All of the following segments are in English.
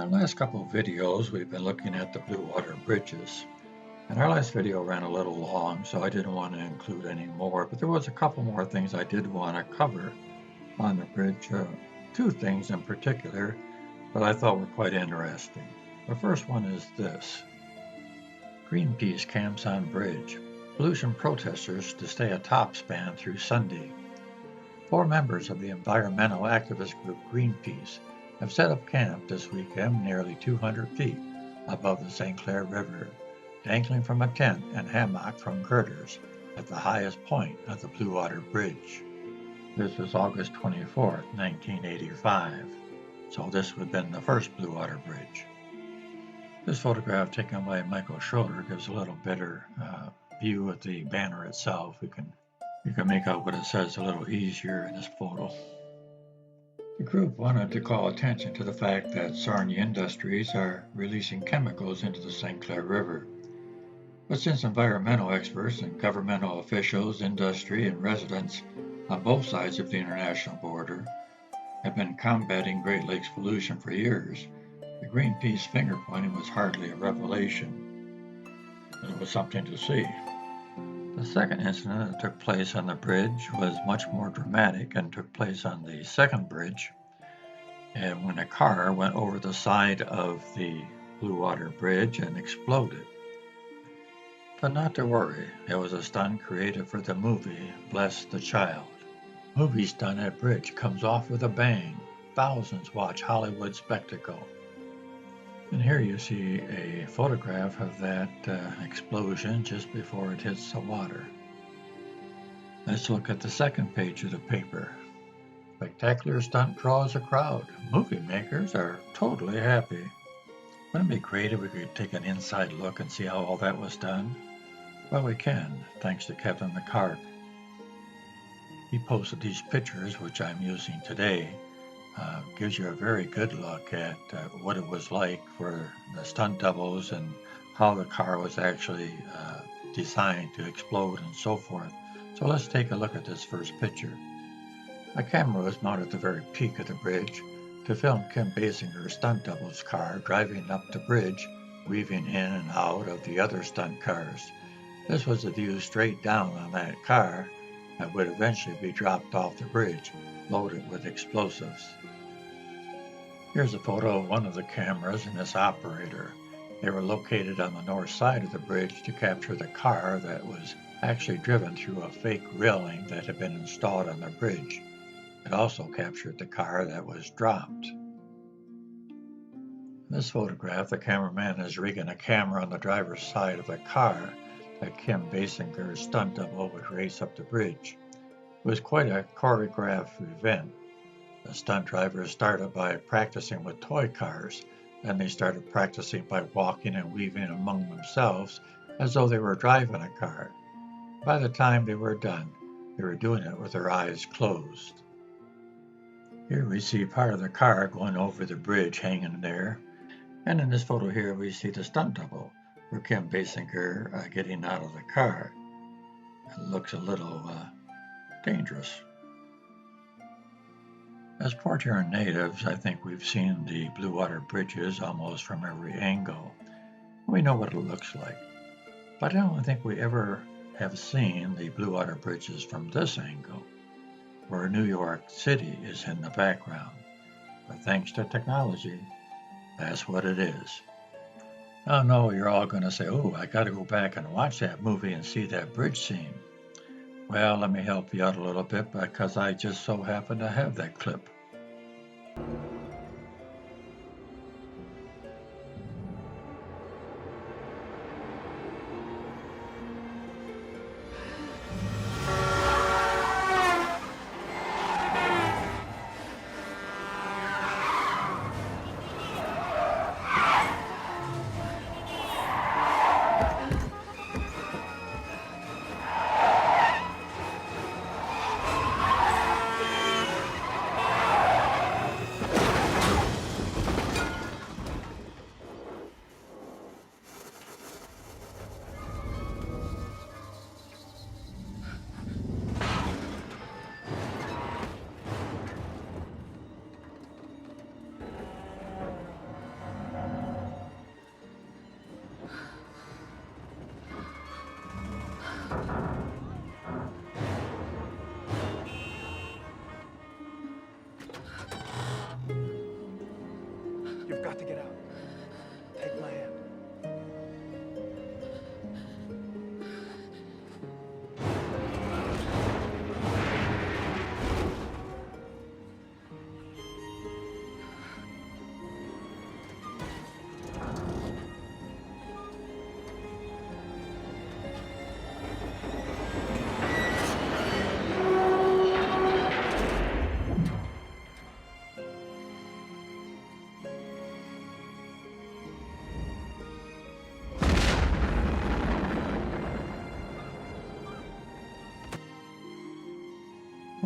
our last couple of videos, we've been looking at the Blue Water bridges. And our last video ran a little long, so I didn't want to include any more, but there was a couple more things I did want to cover on the bridge. Two things in particular that I thought were quite interesting. The first one is this. Greenpeace camps on bridge. Pollution protesters to stay atop span through Sunday. 4 members of the environmental activist group Greenpeace have set up camp this weekend nearly 200 feet above the St. Clair River, dangling from a tent and hammock from girders at the highest point of the Blue Water Bridge. This was August 24, 1985, so this would have been the first Blue Water Bridge. This photograph taken by Michael Schroeder gives a little better view of the banner itself. You can make out what it says a little easier in this photo. The group wanted to call attention to the fact that Sarnia Industries are releasing chemicals into the St. Clair River. But since environmental experts and governmental officials, industry, and residents on both sides of the international border have been combating Great Lakes pollution for years, the Greenpeace finger pointing was hardly a revelation. It was something to see. The second incident that took place on the bridge was much more dramatic and took place on the second bridge, and when a car went over the side of the Blue Water Bridge and exploded. But not to worry, it was a stunt created for the movie Bless the Child. Movie stunt at bridge comes off with a bang. Thousands watch Hollywood spectacle. And here you see a photograph of that explosion just before it hits the water. Let's look at the second page of the paper. Spectacular stunt draws a crowd. Movie makers are totally happy. Wouldn't it be great if we could take an inside look and see how all that was done? Well, we can, thanks to Kevin McCart. He posted these pictures, which I'm using today. Gives you a very good look at what it was like for the stunt doubles and how the car was actually designed to explode and so forth. So let's take a look at this first picture. A camera was mounted at the very peak of the bridge to film Kim Basinger's stunt double's car driving up the bridge, weaving in and out of the other stunt cars. This was a view straight down on that car that would eventually be dropped off the bridge, loaded with explosives. Here's a photo of one of the cameras and its operator. They were located on the north side of the bridge to capture the car that was actually driven through a fake railing that had been installed on the bridge. It also captured the car that was dropped. In this photograph, the cameraman is rigging a camera on the driver's side of the car that Kim Basinger's stunt double would race up the bridge. It was quite a choreographed event. The stunt drivers started by practicing with toy cars, then they started practicing by walking and weaving among themselves as though they were driving a car. By the time they were done, they were doing it with their eyes closed. Here we see part of the car going over the bridge hanging there, and in this photo here we see the stunt double for Kim Basinger getting out of the car. It looks a little dangerous. As Port Huron natives, I think we've seen the Blue Water bridges almost from every angle. We know what it looks like, but I don't think we ever have seen the Blue Water bridges from this angle, where New York City is in the background. But thanks to technology, that's what it is. I know you're all going to say, oh, I got to go back and watch that movie and see that bridge scene. Well, let me help you out a little bit because I just so happen to have that clip.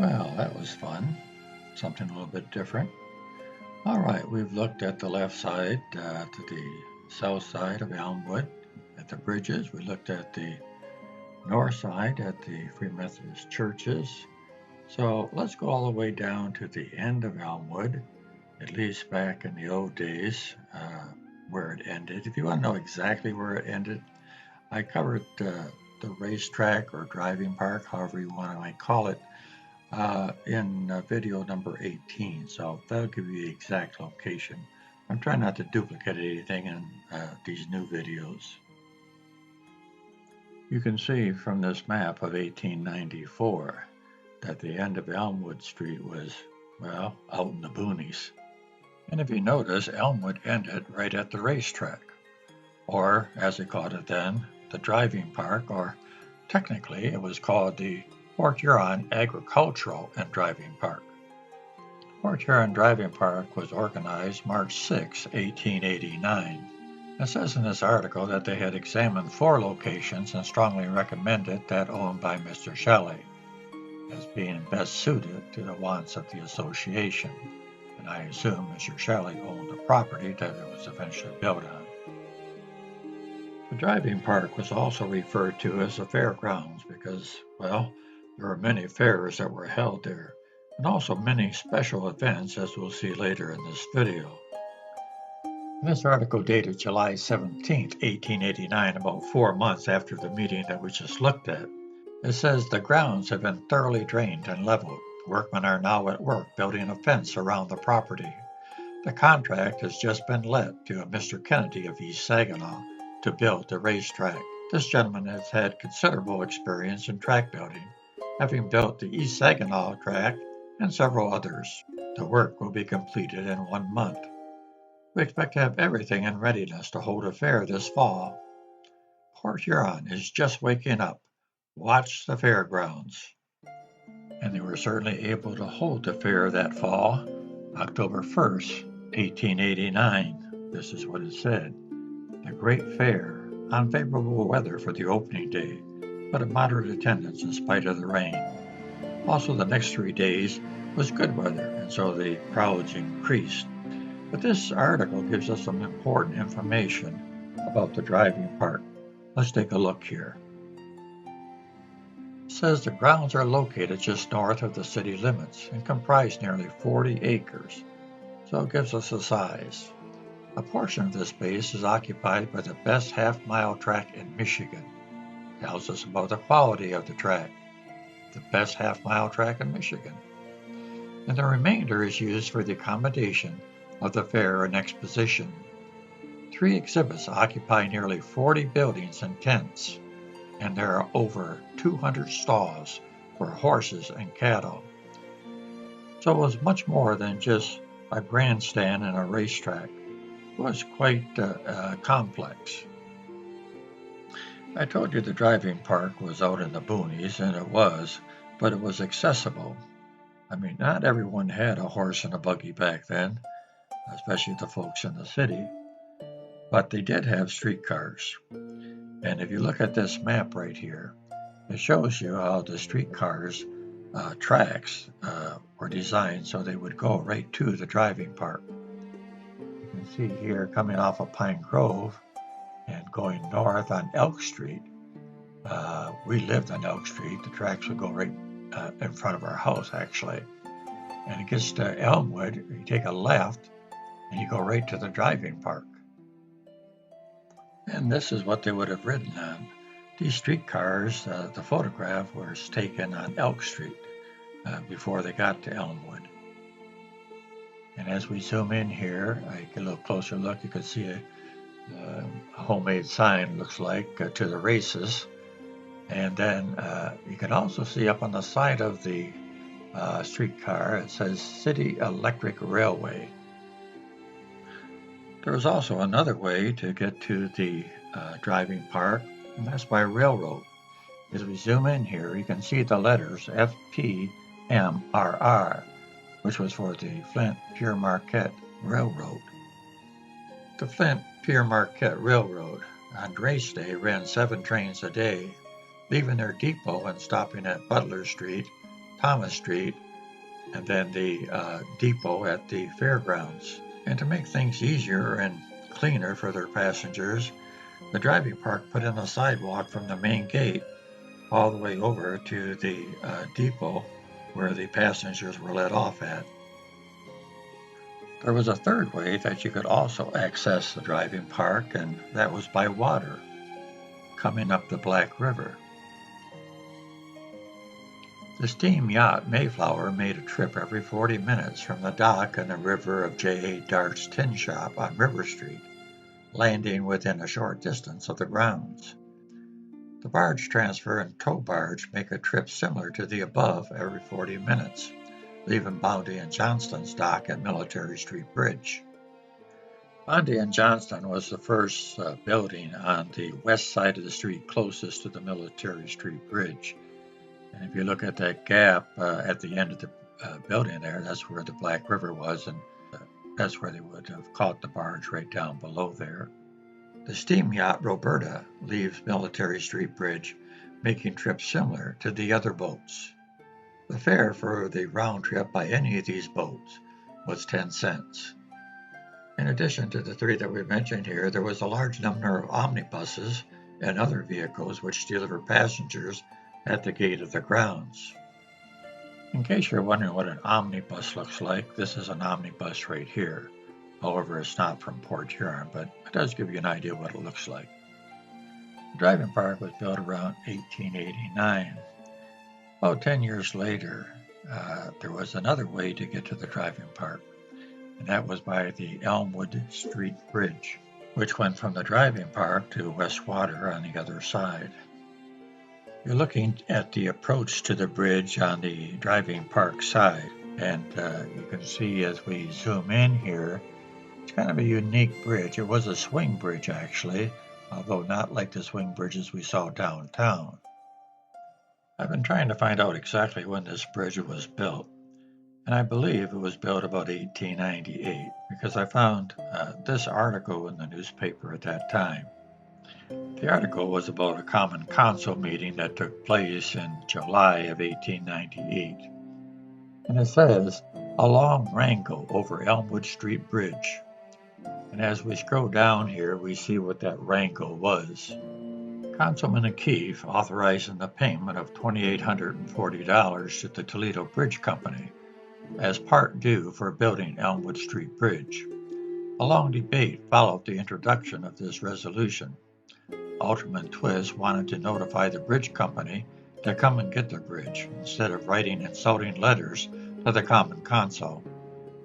Well, that was fun. Something a little bit different. All right, we've looked at the left side to the south side of Elmwood at the bridges. We looked at the north side at the Free Methodist churches. So let's go all the way down to the end of Elmwood, at least back in the old days, where it ended. If you want to know exactly where it ended, I covered the racetrack or driving park, however you want to call it, in video number 18. So that'll give you the exact location. I'm trying not to duplicate anything in these new videos. You can see from this map of 1894 that the end of Elmwood Street was, well, out in the boonies. And if you notice, Elmwood ended right at the racetrack, or as they called it then, the driving park, or technically it was called the Port Huron Agricultural and Driving Park. Port Huron Driving Park was organized March 6, 1889. It says in this article that they had examined 4 locations and strongly recommended that owned by Mr. Shelley as being best suited to the wants of the association, and I assume Mr. Shelley owned the property that it was eventually built on. The driving park was also referred to as the fairgrounds because, well, there were many fairs that were held there, and also many special events, as we'll see later in this video. This article dated July 17, 1889, about 4 months after the meeting that we just looked at. It says the grounds have been thoroughly drained and leveled. Workmen are now at work building a fence around the property. The contract has just been let to a Mr. Kennedy of East Saginaw to build the racetrack. This gentleman has had considerable experience in track building, having built the East Saginaw track and several others. The work will be completed in 1 month. We expect to have everything in readiness to hold a fair this fall. Port Huron is just waking up. Watch the fairgrounds. And they were certainly able to hold the fair that fall, October 1st, 1889. This is what it said. The Great Fair, unfavorable weather for the opening day, but a moderate attendance in spite of the rain. Also, the next 3 days was good weather, and so the crowds increased. But this article gives us some important information about the driving park. Let's take a look here. It says the grounds are located just north of the city limits and comprise nearly 40 acres, so it gives us a size. A portion of this space is occupied by the best half-mile track in Michigan. It tells us about the quality of the track, the best half-mile track in Michigan. And the remainder is used for the accommodation of the fair and exposition. 3 exhibits occupy nearly 40 buildings and tents, and there are over 200 stalls for horses and cattle. So it was much more than just a grandstand and a racetrack. It was quite complex. I told you the driving park was out in the boonies, and it was, but it was accessible. I mean, not everyone had a horse and a buggy back then, especially the folks in the city, but they did have streetcars. And if you look at this map right here, it shows you how the streetcars tracks were designed so they would go right to the driving park. You can see here coming off of Pine Grove and going north on Elk Street. We lived on Elk Street. The tracks would go right in front of our house, actually. And it gets to Elmwood, you take a left, and you go right to the driving park. And this is what they would have ridden on. These streetcars, the photograph was taken on Elk Street before they got to Elmwood. And as we zoom in here, I get a little closer look, you can see a homemade sign, looks like, to the races. And then you can also see up on the side of the streetcar, it says City Electric Railway. There's also another way to get to the driving park, and that's by railroad. As we zoom in here, you can see the letters FPMRR, which was for the Flint Pere Marquette Railroad. The Flint Pere Marquette Railroad on race day ran 7 trains a day, leaving their depot and stopping at Butler Street, Thomas Street, and then the depot at the fairgrounds. And to make things easier and cleaner for their passengers, the driving park put in a sidewalk from the main gate all the way over to the depot where the passengers were let off at. There was a third way that you could also access the driving park, and that was by water, coming up the Black River. The steam yacht Mayflower made a trip every 40 minutes from the dock and the river of J.A. Dart's Tin Shop on River Street, landing within a short distance of the grounds. The barge transfer and tow barge make a trip similar to the above every 40 minutes, leaving Bounty and Johnston's dock at Military Street Bridge. Bounty and Johnston was the first building on the west side of the street closest to the Military Street Bridge. And if you look at that gap at the end of the building there, that's where the Black River was, and that's where they would have caught the barge right down below there. The steam yacht Roberta leaves Military Street Bridge, making trips similar to the other boats. The fare for the round trip by any of these boats was 10 cents. In addition to the three that we mentioned here, there was a large number of omnibuses and other vehicles which deliver passengers at the gate of the grounds. In case you're wondering what an omnibus looks like, this is an omnibus right here. However, it's not from Port Huron, but it does give you an idea of what it looks like. The driving park was built around 1889. About 10 years later, there was another way to get to the driving park, and that was by the Elmwood Street Bridge, which went from the driving park to Westwater on the other side. You're looking at the approach to the bridge on the driving park side, and you can see as we zoom in here, it's kind of a unique bridge. It was a swing bridge, actually, although not like the swing bridges we saw downtown. I've been trying to find out exactly when this bridge was built, and I believe it was built about 1898, because I found this article in the newspaper at that time. The article was about a Common Council meeting that took place in July of 1898, and it says, "A long wrangle over Elmwood Street Bridge." And as we scroll down here, we see what that wrangle was. Councilman O'Keefe authorizing the payment of $2,840 to the Toledo Bridge Company as part due for building Elmwood Street Bridge. A long debate followed the introduction of this resolution. Alderman Twist wanted to notify the bridge company to come and get the bridge instead of writing insulting letters to the Common Council.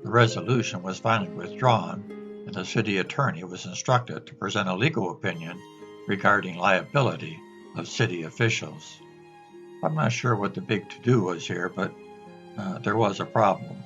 The resolution was finally withdrawn, and the city attorney was instructed to present a legal opinion regarding liability of city officials. I'm not sure what the big to-do was here, but there was a problem.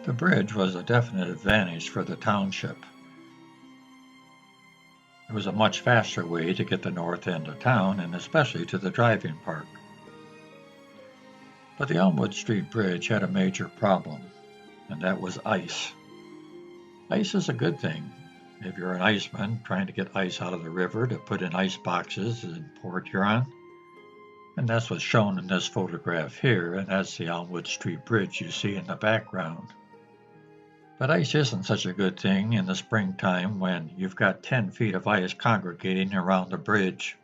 The bridge was a definite advantage for the township. It was a much faster way to get the north end of town, and especially to the driving park. But the Elmwood Street Bridge had a major problem, and that was ice. Ice is a good thing. If you're an iceman trying to get ice out of the river to put in ice boxes in Port Huron, and that's what's shown in this photograph here, and that's the Elmwood Street Bridge you see in the background. But ice isn't such a good thing in the springtime when you've got 10 feet of ice congregating around the bridge,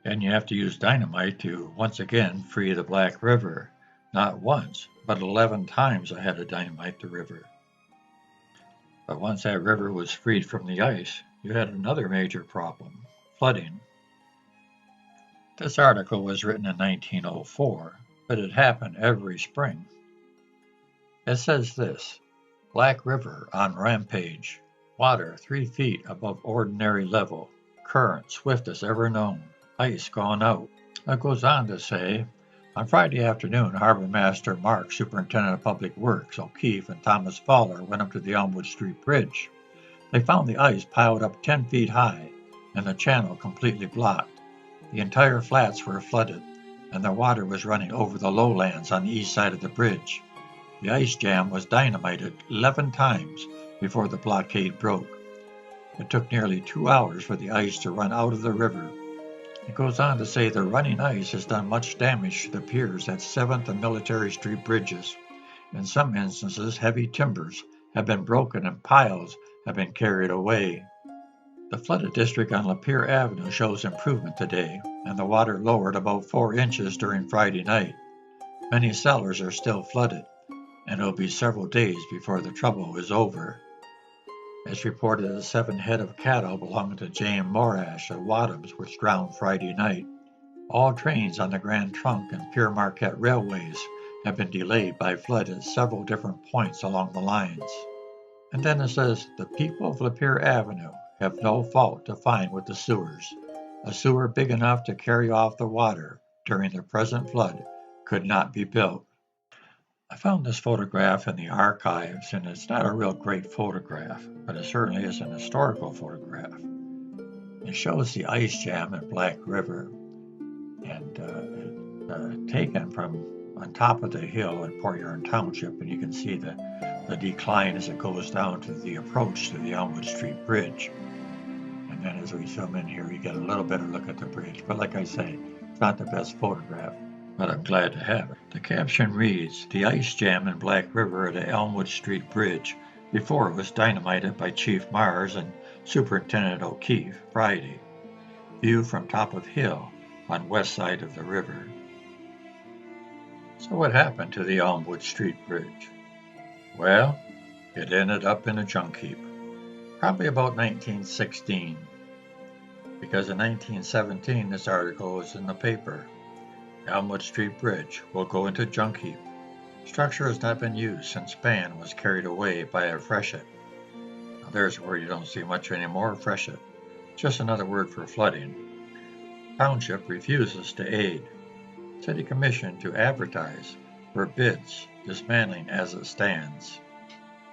and you have to use dynamite to once again free the Black River. Not once, but 11 times I had to dynamite the river. But once that river was freed from the ice, you had another major problem: flooding. This article was written in 1904, but it happened every spring. It says this: Black River on rampage, water 3 feet above ordinary level, current swift as ever known, ice gone out. It goes on to say, on Friday afternoon, Harbor Master Mark, Superintendent of Public Works, O'Keefe, and Thomas Fowler went up to the Elmwood Street Bridge. They found the ice piled up 10 feet high and the channel completely blocked. The entire flats were flooded, and the water was running over the lowlands on the east side of the bridge. The ice jam was dynamited 11 times before the blockade broke. It took nearly 2 hours for the ice to run out of the river. It goes on to say the running ice has done much damage to the piers at 7th and Military Street bridges. In some instances, heavy timbers have been broken and piles have been carried away. The flooded district on Lapeer Avenue shows improvement today, and the water lowered about 4 inches during Friday night. Many cellars are still flooded, and it will be several days before the trouble is over. As reported, the 7 head of cattle belonging to James Morash of Wadhams was drowned Friday night. All trains on the Grand Trunk and Pere Marquette railways have been delayed by flood at several different points along the lines. And then it says, the people of Lapeer Avenue have no fault to find with the sewers. A sewer big enough to carry off the water during the present flood could not be built. I found this photograph in the archives, and it's not a real great photograph, but it certainly is an historical photograph. It shows the ice jam in Black River, and taken from on top of the hill in Port Huron Township, and you can see the decline as it goes down to the approach to the Elmwood Street Bridge. And then as we zoom in here, you get a little better look at the bridge. But like I say, it's not the best photograph, but I'm glad to have it. The caption reads, the ice jam in Black River at the Elmwood Street Bridge before it was dynamited by Chief Mars and Superintendent O'Keefe Friday. View from top of hill on west side of the river. So what happened to the Elmwood Street Bridge? Well, it ended up in a junk heap. Probably about 1916. Because in 1917 this article was in the paper. Elmwood Street Bridge will go into junk heap. Structure has not been used since span was carried away by a freshet. Now there's a word you don't see much anymore, freshet. Just another word for flooding. Township refuses to aid. City Commission to advertise for bids, dismantling as it stands.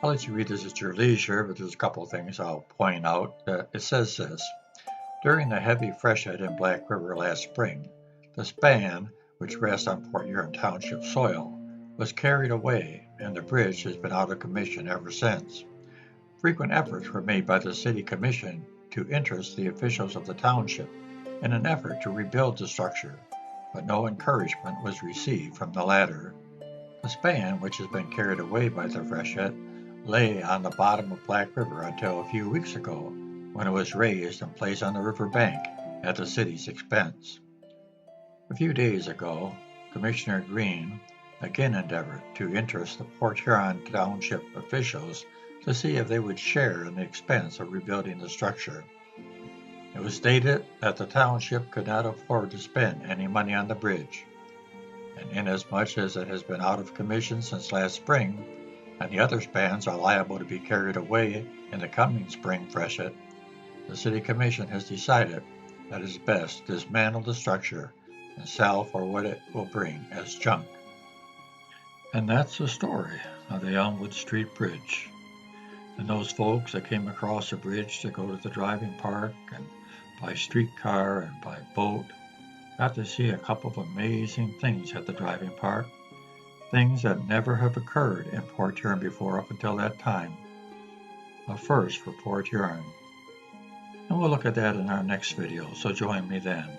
I'll let you read this at your leisure, but there's a couple of things I'll point out. It says this. During the heavy freshet in Black River last spring, the span, which rests on Port Huron Township soil, was carried away, and the bridge has been out of commission ever since. Frequent efforts were made by the City Commission to interest the officials of the township in an effort to rebuild the structure, but no encouragement was received from the latter. The span, which has been carried away by the freshet, lay on the bottom of Black River until a few weeks ago, when it was raised and placed on the river bank at the city's expense. A few days ago, Commissioner Green again endeavored to interest the Port Huron Township officials to see if they would share in the expense of rebuilding the structure. It was stated that the township could not afford to spend any money on the bridge, and inasmuch as it has been out of commission since last spring, and the other spans are liable to be carried away in the coming spring freshet, the City Commission has decided that it is best to dismantle the structure and sell for what it will bring as junk. And that's the story of the Elmwood Street Bridge. And those folks that came across the bridge to go to the driving park and by streetcar and by boat got to see a couple of amazing things at the driving park, things that never have occurred in Port Huron before up until that time. A first for Port Huron. And we'll look at that in our next video, so join me then.